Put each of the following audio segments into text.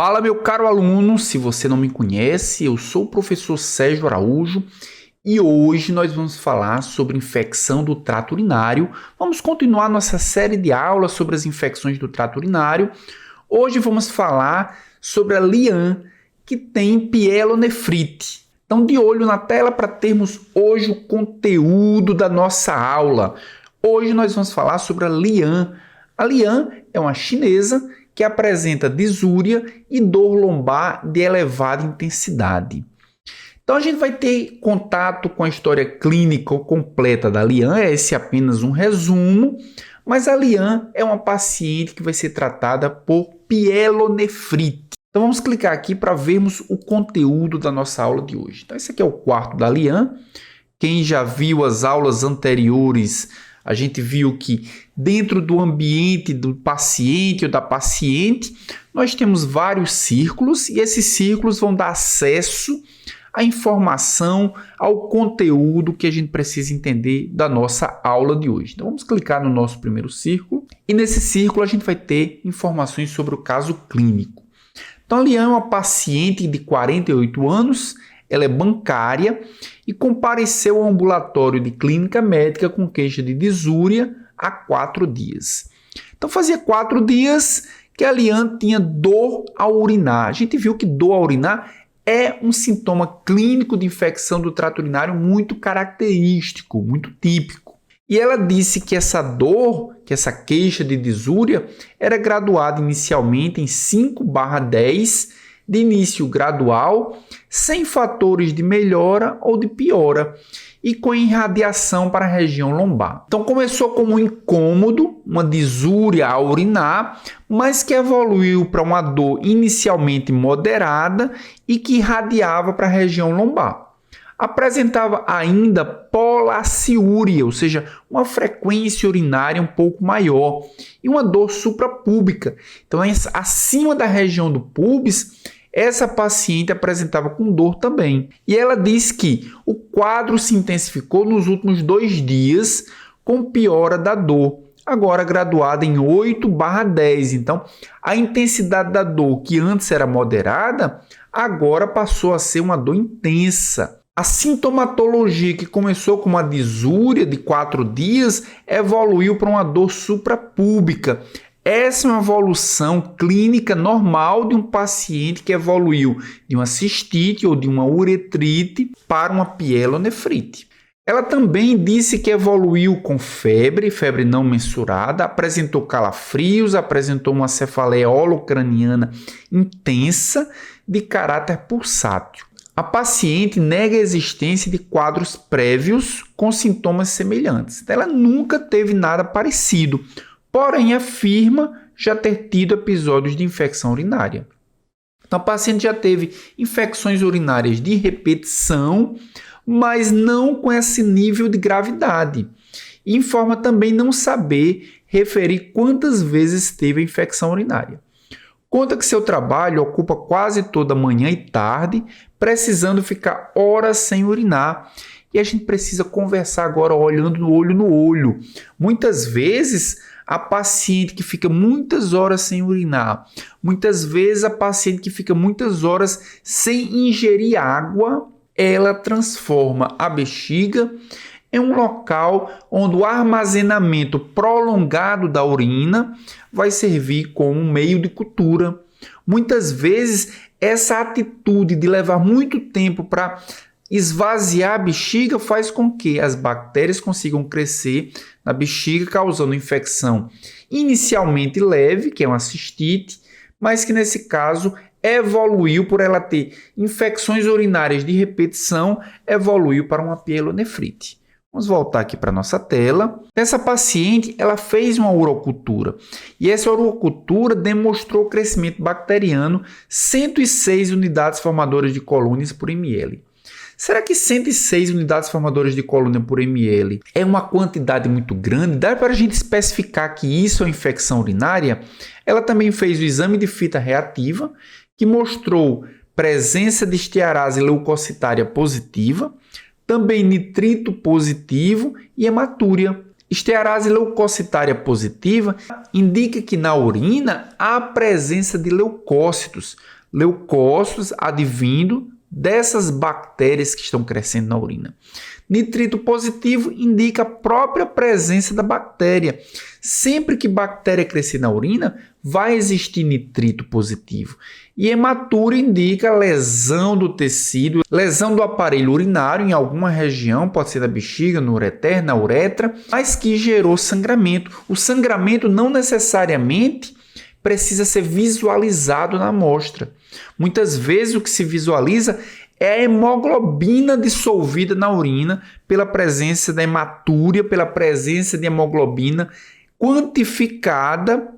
Fala, meu caro aluno, se você não me conhece, eu sou o professor Sérgio Araújo e hoje nós vamos falar sobre infecção do trato urinário. Vamos continuar nossa série de aulas sobre as infecções do trato urinário. Hoje vamos falar sobre a LIAN, que tem pielonefrite. Então, de olho na tela para termos hoje o conteúdo da nossa aula. Hoje nós vamos falar sobre a LIAN. A LIAN é uma chinesa que apresenta disúria e dor lombar de elevada intensidade. Então a gente vai ter contato com a história clínica completa da LIAN, esse é apenas um resumo, mas a LIAN é uma paciente que vai ser tratada por pielonefrite. Então vamos clicar aqui para vermos o conteúdo da nossa aula de hoje. Então esse aqui é o quarto da LIAN. Quem já viu as aulas anteriores, a gente viu que dentro do ambiente do paciente ou da paciente, nós temos vários círculos e esses círculos vão dar acesso à informação, ao conteúdo que a gente precisa entender da nossa aula de hoje. Então vamos clicar no nosso primeiro círculo e nesse círculo a gente vai ter informações sobre o caso clínico. Então a LIAN é uma paciente de 48 anos, ela é bancária e compareceu ao ambulatório de clínica médica com queixa de disúria há 4 dias. Então fazia 4 dias que a LIAN tinha dor ao urinar. A gente viu que dor ao urinar é um sintoma clínico de infecção do trato urinário muito característico, muito típico. E ela disse que essa dor, que essa queixa de disúria, era graduada inicialmente em 5/10, de início gradual, sem fatores de melhora ou de piora e com irradiação para a região lombar. Então começou como um incômodo, uma disúria ao urinar, mas que evoluiu para uma dor inicialmente moderada e que irradiava para a região lombar. Apresentava ainda polaciúria, ou seja, uma frequência urinária um pouco maior e uma dor suprapúbica. Então acima da região do púbis, essa paciente apresentava com dor também. E ela disse que o quadro se intensificou nos últimos 2 dias com piora da dor, agora graduada em 8/10. Então, a intensidade da dor, que antes era moderada, agora passou a ser uma dor intensa. A sintomatologia, que começou com uma disúria de 4 dias, evoluiu para uma dor suprapúbica. Essa é uma evolução clínica normal de um paciente que evoluiu de uma cistite ou de uma uretrite para uma pielonefrite. Ela também disse que evoluiu com febre não mensurada, apresentou calafrios, apresentou uma cefaleia holocraniana intensa de caráter pulsátil. A paciente nega a existência de quadros prévios com sintomas semelhantes. Ela nunca teve nada parecido, porém afirma já ter tido episódios de infecção urinária. Então, a paciente já teve infecções urinárias de repetição, mas não com esse nível de gravidade. E informa também não saber referir quantas vezes teve a infecção urinária. Conta que seu trabalho ocupa quase toda manhã e tarde, precisando ficar horas sem urinar. E a gente precisa conversar agora olhando no olho. Muitas vezes a paciente que fica muitas horas sem urinar, muitas vezes a paciente que fica muitas horas sem ingerir água, ela transforma a bexiga em um local onde o armazenamento prolongado da urina vai servir como um meio de cultura. Muitas vezes essa atitude de levar muito tempo para esvaziar a bexiga faz com que as bactérias consigam crescer na bexiga, causando infecção inicialmente leve, que é uma cistite, mas que nesse caso evoluiu por ela ter infecções urinárias de repetição, evoluiu para uma pielonefrite. Vamos voltar aqui para a nossa tela. Essa paciente ela fez uma urocultura e essa urocultura demonstrou crescimento bacteriano 106 unidades formadoras de colônias por ml. Será que 106 unidades formadoras de colônia por ml é uma quantidade muito grande? Dá para a gente especificar que isso é infecção urinária? Ela também fez o exame de fita reativa, que mostrou presença de estearase leucocitária positiva, também nitrito positivo e hematúria. Estearase leucocitária positiva indica que na urina há a presença de leucócitos advindo dessas bactérias que estão crescendo na urina. Nitrito positivo indica a própria presença da bactéria. Sempre que bactéria crescer na urina, vai existir nitrito positivo. E hematúria indica lesão do tecido, lesão do aparelho urinário em alguma região, pode ser da bexiga, no ureter, na uretra, mas que gerou sangramento. O sangramento não necessariamente precisa ser visualizado na amostra. Muitas vezes o que se visualiza é a hemoglobina dissolvida na urina pela presença da hematúria, pela presença de hemoglobina quantificada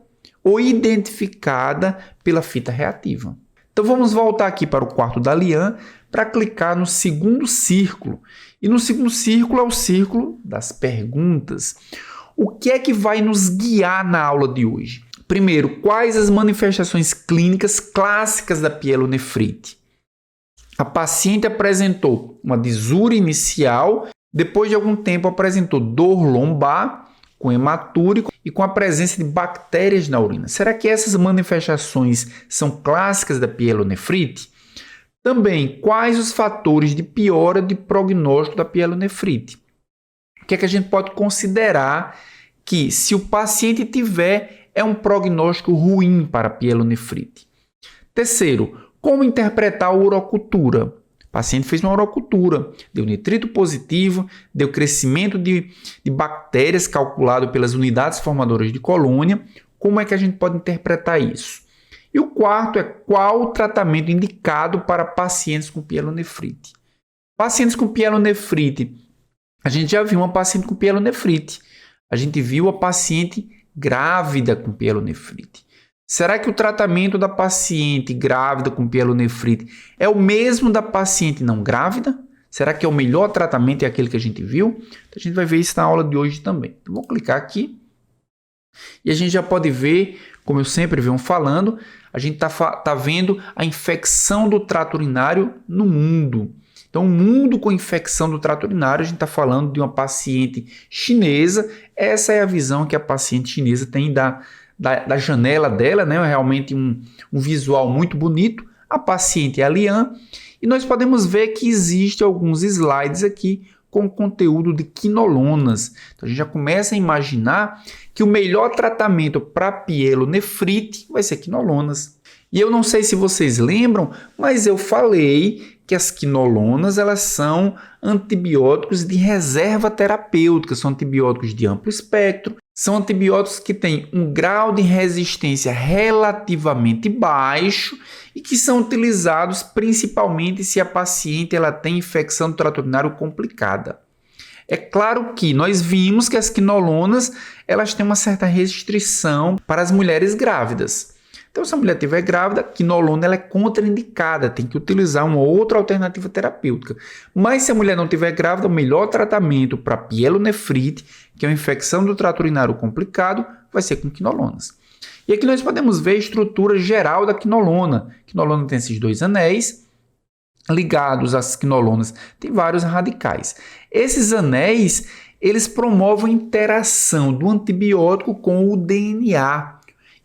ou identificada pela fita reativa. Então vamos voltar aqui para o quarto da Lian para clicar no segundo círculo. E no segundo círculo é o círculo das perguntas. O que é que vai nos guiar na aula de hoje? Primeiro, quais as manifestações clínicas clássicas da pielonefrite? A paciente apresentou uma disúria inicial, depois de algum tempo apresentou dor lombar, com hematúria e com a presença de bactérias na urina. Será que essas manifestações são clássicas da pielonefrite? Também, quais os fatores de piora de prognóstico da pielonefrite? O que é que a gente pode considerar que, se o paciente tiver, é um prognóstico ruim para a pielonefrite? Terceiro, como interpretar a urocultura? O paciente fez uma urocultura, deu nitrito positivo, deu crescimento de bactérias calculado pelas unidades formadoras de colônia. Como é que a gente pode interpretar isso? E o quarto é qual o tratamento indicado para pacientes com pielonefrite. Pacientes com pielonefrite, a gente já viu uma paciente com pielonefrite. A gente viu a paciente grávida com pielonefrite. Será que o tratamento da paciente grávida com pielonefrite é o mesmo da paciente não grávida? Será que é o melhor tratamento, é aquele que a gente viu? Então, a gente vai ver isso na aula de hoje também. Então, vou clicar aqui e a gente já pode ver, como eu sempre venho falando, a gente tá vendo a infecção do trato urinário no mundo. Então, o mundo com infecção do trato urinário, a gente está falando de uma paciente chinesa. Essa é a visão que a paciente chinesa tem da janela dela, né? É realmente um visual muito bonito. A paciente é a Lian. E nós podemos ver que existe alguns slides aqui com conteúdo de quinolonas. Então, a gente já começa a imaginar que o melhor tratamento para pielonefrite vai ser quinolonas. E eu não sei se vocês lembram, mas eu falei que as quinolonas elas são antibióticos de reserva terapêutica, são antibióticos de amplo espectro, são antibióticos que têm um grau de resistência relativamente baixo e que são utilizados principalmente se a paciente ela tem infecção do trato urinário complicada. É claro que nós vimos que as quinolonas elas têm uma certa restrição para as mulheres grávidas. Então, se a mulher estiver grávida, a quinolona ela é contraindicada, tem que utilizar uma outra alternativa terapêutica. Mas se a mulher não estiver grávida, o melhor tratamento para pielonefrite, que é uma infecção do trato urinário complicado, vai ser com quinolonas. E aqui nós podemos ver a estrutura geral da quinolona. A quinolona tem esses dois anéis, ligados às quinolonas tem vários radicais. Esses anéis, eles promovem a interação do antibiótico com o DNA.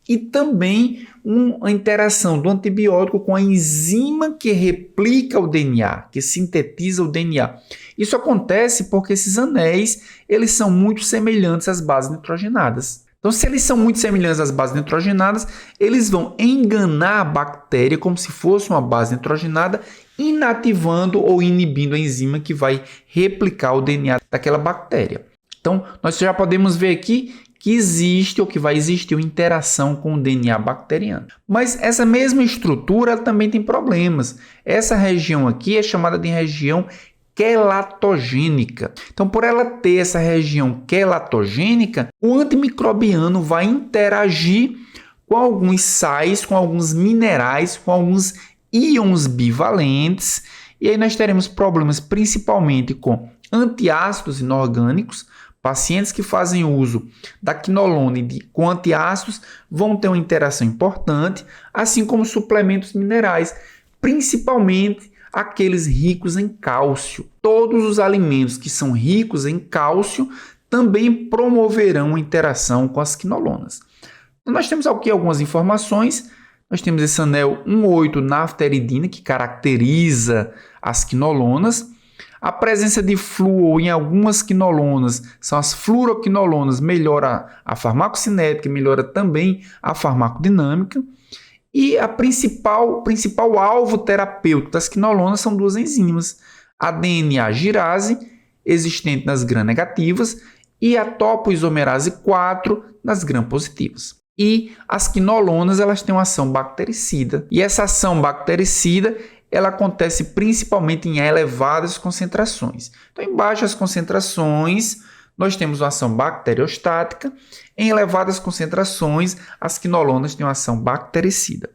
E também uma interação do antibiótico com a enzima que replica o DNA, que sintetiza o DNA. Isso acontece porque esses anéis eles são muito semelhantes às bases nitrogenadas. Então, se eles são muito semelhantes às bases nitrogenadas, eles vão enganar a bactéria como se fosse uma base nitrogenada, inativando ou inibindo a enzima que vai replicar o DNA daquela bactéria. Então, nós já podemos ver aqui que existe ou que vai existir uma interação com o DNA bacteriano. Mas essa mesma estrutura ela também tem problemas. Essa região aqui é chamada de região quelatogênica. Então, por ela ter essa região quelatogênica, o antimicrobiano vai interagir com alguns sais, com alguns minerais, com alguns íons bivalentes, e aí nós teremos problemas principalmente com antiácidos inorgânicos. Pacientes que fazem uso da quinolona com antiácidos vão ter uma interação importante, assim como suplementos minerais, principalmente aqueles ricos em cálcio. Todos os alimentos que são ricos em cálcio também promoverão a interação com as quinolonas. Então, nós temos aqui algumas informações. Nós temos esse anel 1,8-nafteridina, que caracteriza as quinolonas. A presença de flúor em algumas quinolonas, são as fluoroquinolonas, melhora a farmacocinética, melhora também a farmacodinâmica. E a principal alvo terapêutico das quinolonas são duas enzimas, a DNA-girase, existente nas gram-negativas, e a topoisomerase 4 nas gram-positivas. E as quinolonas, elas têm uma ação bactericida. E essa ação bactericida, ela acontece principalmente em elevadas concentrações. Então, em baixas concentrações, nós temos uma ação bacteriostática. Em elevadas concentrações, as quinolonas têm uma ação bactericida.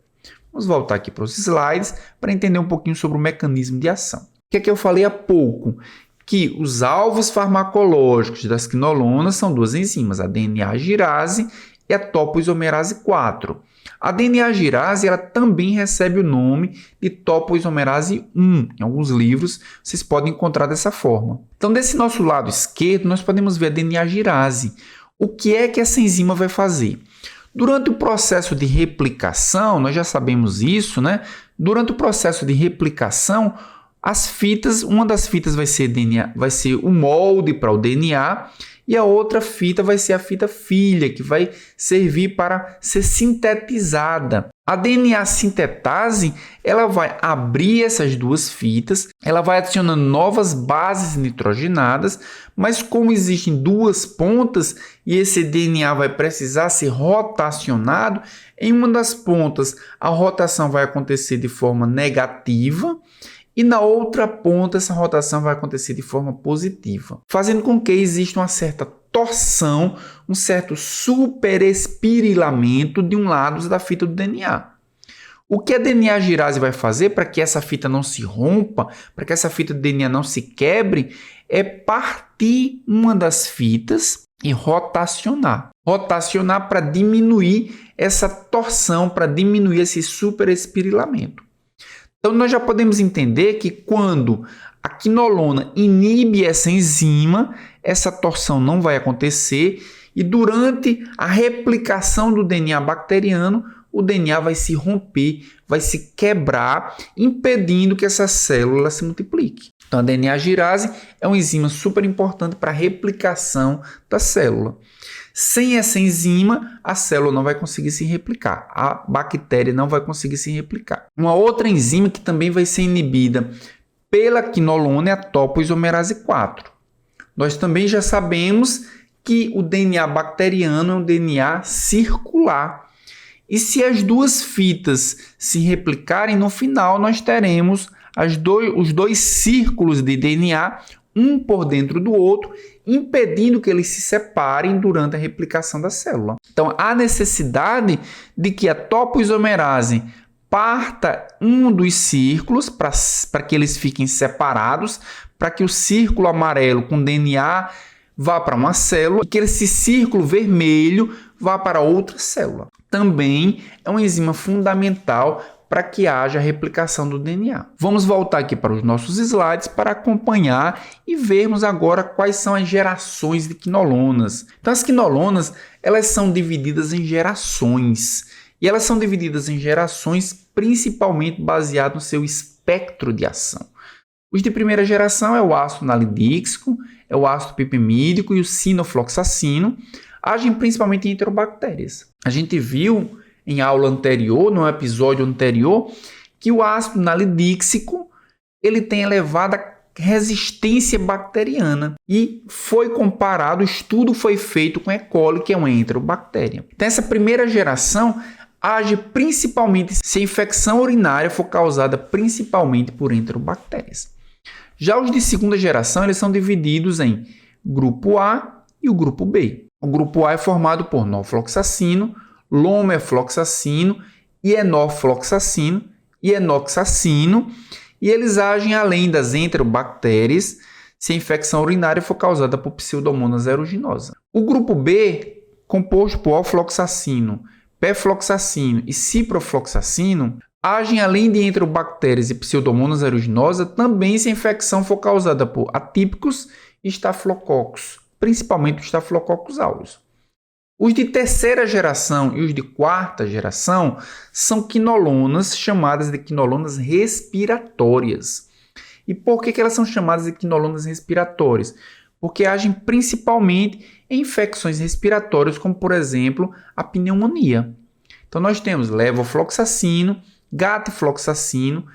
Vamos voltar aqui para os slides para entender um pouquinho sobre o mecanismo de ação. O que é que eu falei há pouco? Que os alvos farmacológicos das quinolonas são duas enzimas, a DNA-girase e a topoisomerase 4. A DNA-girase ela também recebe o nome de topoisomerase 1. Em alguns livros vocês podem encontrar dessa forma. Então, desse nosso lado esquerdo, nós podemos ver a DNA-girase. O que é que essa enzima vai fazer? Durante o processo de replicação, nós já sabemos isso, né? Durante o processo de replicação, uma das fitas vai ser o molde para o DNA, e a outra fita vai ser a fita filha, que vai servir para ser sintetizada. A DNA sintetase, ela vai abrir essas duas fitas, ela vai adicionando novas bases nitrogenadas, mas como existem duas pontas e esse DNA vai precisar ser rotacionado, em uma das pontas a rotação vai acontecer de forma negativa, e na outra ponta essa rotação vai acontecer de forma positiva, fazendo com que exista uma certa torção, um certo superespirilamento de um lado da fita do DNA. O que a DNA-girase vai fazer para que essa fita não se rompa, para que essa fita do DNA não se quebre, é partir uma das fitas e rotacionar. Rotacionar para diminuir essa torção, para diminuir esse superespirilamento. Então, nós já podemos entender que quando a quinolona inibe essa enzima, essa torção não vai acontecer e durante a replicação do DNA bacteriano, o DNA vai se romper, vai se quebrar, impedindo que essa célula se multiplique. Então, a DNA-girase é uma enzima super importante para a replicação da célula. Sem essa enzima, a célula não vai conseguir se replicar, a bactéria não vai conseguir se replicar. Uma outra enzima que também vai ser inibida pela quinolona é a topoisomerase 4. Nós também já sabemos que o DNA bacteriano é um DNA circular. E se as duas fitas se replicarem, no final nós teremos os dois círculos de DNA, um por dentro do outro, impedindo que eles se separem durante a replicação da célula. Então, há necessidade de que a topoisomerase parta um dos círculos para que eles fiquem separados, para que o círculo amarelo com DNA vá para uma célula e que esse círculo vermelho vá para outra célula. Também é uma enzima fundamental para que haja replicação do DNA. Vamos voltar aqui para os nossos slides para acompanhar e vermos agora quais são as gerações de quinolonas. Então, as quinolonas, elas são divididas em gerações. E elas são divididas em gerações principalmente baseado no seu espectro de ação. Os de primeira geração é o ácido nalidíxico, é o ácido pipimídico e o sinofloxacino, agem principalmente em enterobactérias. A gente viu em aula anterior, no episódio anterior, que o ácido nalidíxico ele tem elevada resistência bacteriana e foi comparado, o estudo foi feito com E. coli, que é uma enterobactéria. Então, essa primeira geração age principalmente se a infecção urinária for causada principalmente por enterobactérias. Já os de segunda geração, eles são divididos em grupo A e o grupo B. O grupo A é formado por norfloxacino, lomefloxacino, enofloxacino e enoxacino, e eles agem além das enterobactérias se a infecção urinária for causada por Pseudomonas aeruginosa. O grupo B, composto por ofloxacino, pefloxacino e ciprofloxacino, agem além de enterobactérias e Pseudomonas aeruginosa também se a infecção for causada por atípicos e estafilococos principalmente o Staphylococcus aureus. Os de terceira geração e os de quarta geração são quinolonas chamadas de quinolonas respiratórias. E por que elas são chamadas de quinolonas respiratórias? Porque agem principalmente em infecções respiratórias, como por exemplo a pneumonia. Então nós temos levofloxacino, gatifloxacino,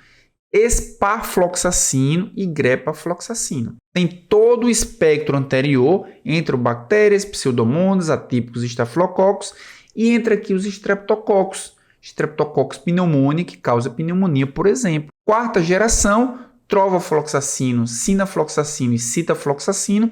esparfloxacino e grepafloxacino. Tem todo o espectro anterior entre bactérias, pseudomonas, atípicos e estafilococos, e entra aqui os streptococcus, Streptococcus pneumoniae, que causa pneumonia, por exemplo. Quarta geração, trovafloxacino, cinafloxacino e citafloxacino,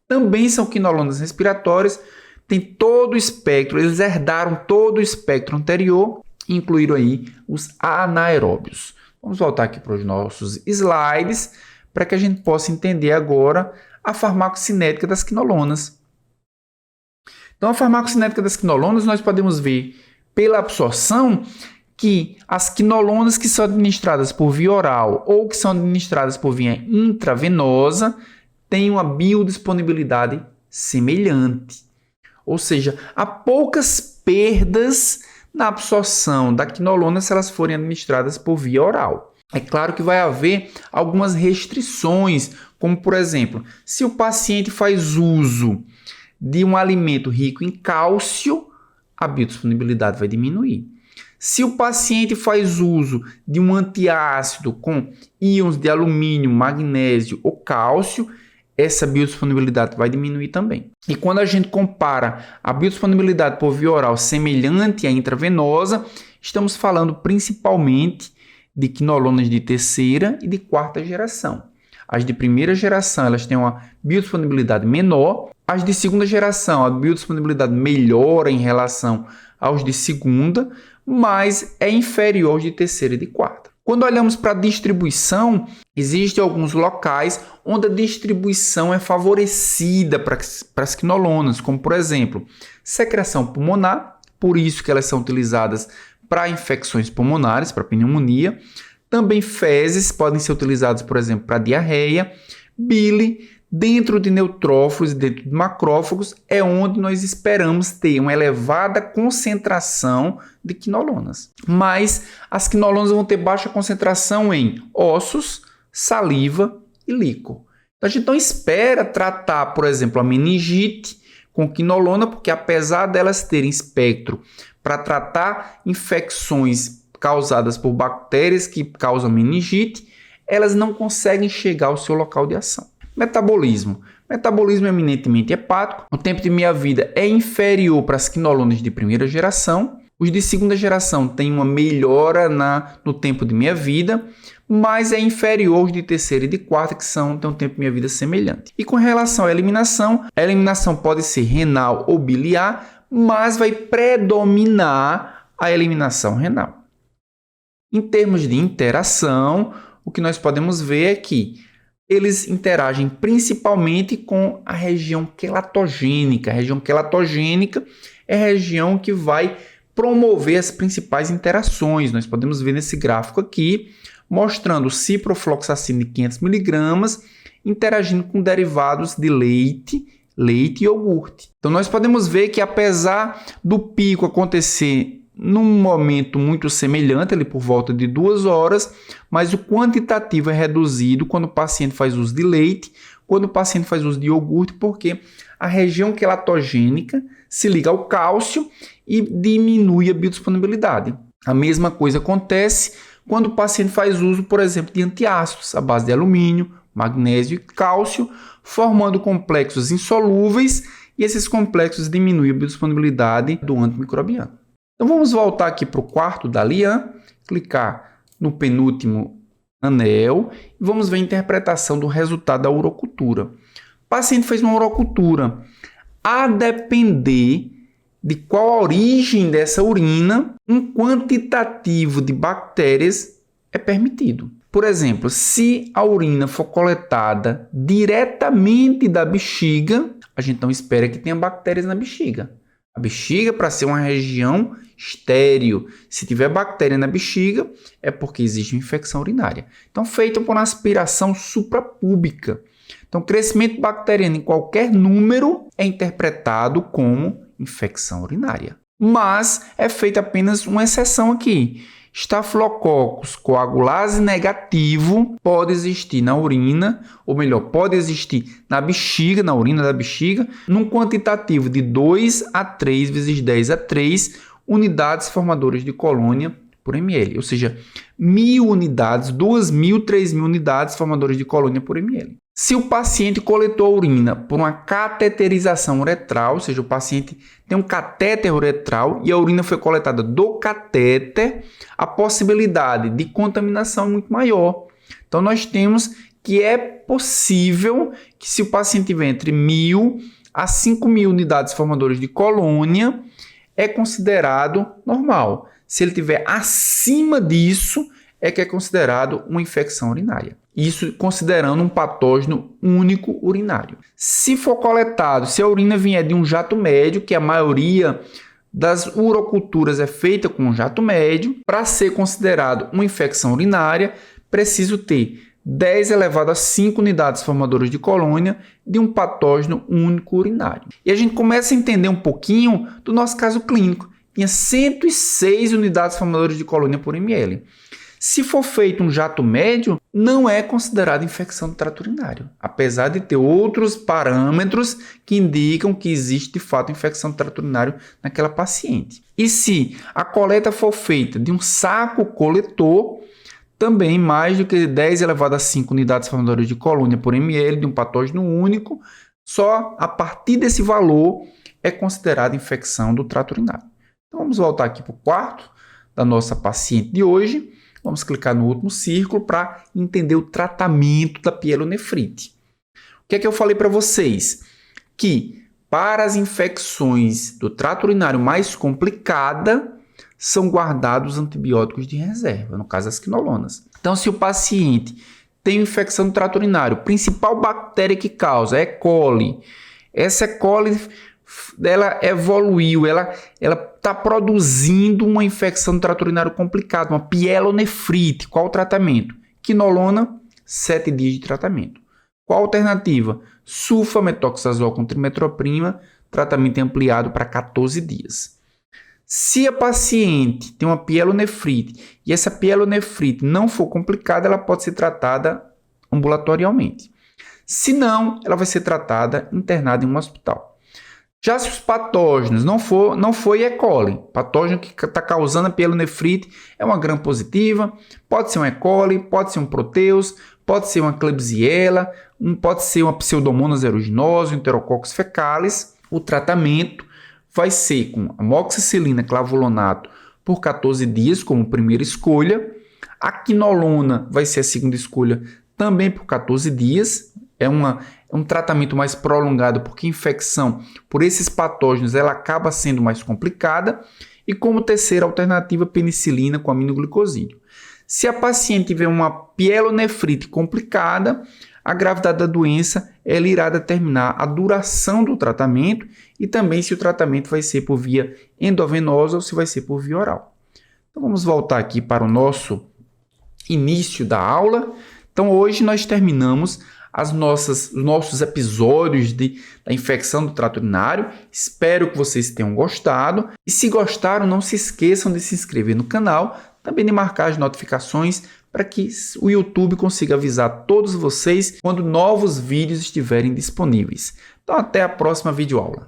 também são quinolonas respiratórias, tem todo o espectro, eles herdaram todo o espectro anterior, incluíram aí os anaeróbios. Vamos voltar aqui para os nossos slides, para que a gente possa entender agora a farmacocinética das quinolonas. Então, a farmacocinética das quinolonas, nós podemos ver pela absorção que as quinolonas que são administradas por via oral ou que são administradas por via intravenosa têm uma biodisponibilidade semelhante. Ou seja, há poucas perdas na absorção da quinolona se elas forem administradas por via oral. É claro que vai haver algumas restrições, como por exemplo, se o paciente faz uso de um alimento rico em cálcio, a biodisponibilidade vai diminuir. Se o paciente faz uso de um antiácido com íons de alumínio, magnésio ou cálcio, essa biodisponibilidade vai diminuir também. E quando a gente compara a biodisponibilidade por via oral semelhante à intravenosa, estamos falando principalmente de quinolonas de terceira e de quarta geração. As de primeira geração elas têm uma biodisponibilidade menor, as de segunda geração a biodisponibilidade melhora em relação aos de segunda, mas é inferior aos de terceira e de quarta. Quando olhamos para a distribuição, existem alguns locais onde a distribuição é favorecida para as quinolonas, como por exemplo, secreção pulmonar, por isso que elas são utilizadas para infecções pulmonares, para pneumonia. Também fezes podem ser utilizadas, por exemplo, para diarreia. Bile, dentro de neutrófilos e dentro de macrófagos, é onde nós esperamos ter uma elevada concentração de quinolonas. Mas as quinolonas vão ter baixa concentração em ossos, saliva e líquor. Então, a gente não espera tratar, por exemplo, a meningite com quinolona, porque apesar delas terem espectro para tratar infecções causadas por bactérias que causam meningite, elas não conseguem chegar ao seu local de ação. Metabolismo. Metabolismo eminentemente hepático. O tempo de meia-vida é inferior para as quinolonas de primeira geração. Os de segunda geração têm uma melhora no tempo de meia-vida, mas é inferior aos de terceira e de quarta, que têm um tempo de meia-vida semelhante. E com relação à eliminação, a eliminação pode ser renal ou biliar, mas vai predominar a eliminação renal. Em termos de interação, o que nós podemos ver é que eles interagem principalmente com a região quelatogênica. A região quelatogênica é a região que vai promover as principais interações. Nós podemos ver nesse gráfico aqui, mostrando o ciprofloxacino de 500 mg interagindo com derivados de leite e iogurte. Então, nós podemos ver que apesar do pico acontecer num momento muito semelhante, ali por volta de 2 horas, mas o quantitativo é reduzido quando o paciente faz uso de leite, quando o paciente faz uso de iogurte, porque a região quelatogênica se liga ao cálcio e diminui a biodisponibilidade. A mesma coisa acontece quando o paciente faz uso, por exemplo, de antiácidos à base de alumínio, magnésio e cálcio, formando complexos insolúveis, e esses complexos diminuem a biodisponibilidade do antimicrobiano. Então vamos voltar aqui para o quarto da Lian, clicar no penúltimo anel e vamos ver a interpretação do resultado da urocultura. O paciente fez uma urocultura. A depender de qual a origem dessa urina, um quantitativo de bactérias é permitido. Por exemplo, se a urina for coletada diretamente da bexiga, a gente não espera que tenha bactérias na bexiga. A bexiga, para ser uma região estéril, se tiver bactéria na bexiga, é porque existe uma infecção urinária. Então, feita por uma aspiração suprapúbica. Então, crescimento bacteriano em qualquer número é interpretado como infecção urinária. Mas é feita apenas uma exceção aqui. Staphylococcus coagulase negativo pode existir na urina, ou melhor, pode existir na bexiga, na urina da bexiga, num quantitativo de 2 a 3 vezes 10 a 3 unidades formadoras de colônia por ml, ou seja, 1.000 unidades, 2.000, 3.000 unidades formadoras de colônia por ml. Se o paciente coletou a urina por uma cateterização uretral, ou seja, o paciente tem um catéter uretral e a urina foi coletada do catéter, a possibilidade de contaminação é muito maior. Então, nós temos que é possível que se o paciente tiver entre 1.000 a 5.000 unidades formadoras de colônia, é considerado normal. Se ele tiver acima disso, é que é considerado uma infecção urinária. Isso considerando um patógeno único urinário. Se for coletado, se a urina vier de um jato médio, que a maioria das uroculturas é feita com um jato médio, para ser considerado uma infecção urinária, preciso ter 10 elevado a 5 unidades formadoras de colônia de um patógeno único urinário. E a gente começa a entender um pouquinho do nosso caso clínico. Tinha 106 unidades formadoras de colônia por ml. Se for feito um jato médio, não é considerado infecção do trato urinário, apesar de ter outros parâmetros que indicam que existe de fato infecção do trato urinário naquela paciente. E se a coleta for feita de um saco coletor, também mais do que 10 elevado a 5 unidades formadoras de colônia por ml de um patógeno único, só a partir desse valor é considerada infecção do trato urinário. Então vamos voltar aqui para o quarto da nossa paciente de hoje. Vamos clicar no último círculo para entender o tratamento da pielonefrite. O que é que eu falei para vocês? Que para as infecções do trato urinário mais complicada, são guardados antibióticos de reserva, no caso as quinolonas. Então, se o paciente tem infecção do trato urinário, principal bactéria que causa é E. coli. Essa E. coli ela evoluiu, ela está produzindo uma infecção do trato urinário complicada, uma pielonefrite. Qual o tratamento? Quinolona, 7 dias de tratamento. Qual a alternativa? Sulfametoxazol com trimetroprima, tratamento ampliado para 14 dias. Se a paciente tem uma pielonefrite e essa pielonefrite não for complicada, ela pode ser tratada ambulatorialmente. Se não, ela vai ser tratada internada em um hospital. Já se os patógenos não foi E. coli, patógeno que está causando a pielonefrite é uma gram-positiva, pode ser um E. coli, pode ser um proteus, pode ser uma Klebsiella, pode ser uma Pseudomonas aeruginosa, um Enterococcus fecalis. O tratamento vai ser com amoxicilina clavulonato por 14 dias como primeira escolha. A quinolona vai ser a segunda escolha também por 14 dias. É um tratamento mais prolongado porque a infecção por esses patógenos ela acaba sendo mais complicada. E como terceira alternativa, penicilina com aminoglicosídeo. Se a paciente tiver uma pielonefrite complicada, a gravidade da doença ela irá determinar a duração do tratamento e também se o tratamento vai ser por via endovenosa ou se vai ser por via oral. Então vamos voltar aqui para o nosso início da aula. Então hoje nós terminamos os nossos episódios da infecção do trato urinário. Espero que vocês tenham gostado. E se gostaram, não se esqueçam de se inscrever no canal, também de marcar as notificações para que o YouTube consiga avisar todos vocês quando novos vídeos estiverem disponíveis. Então até a próxima videoaula.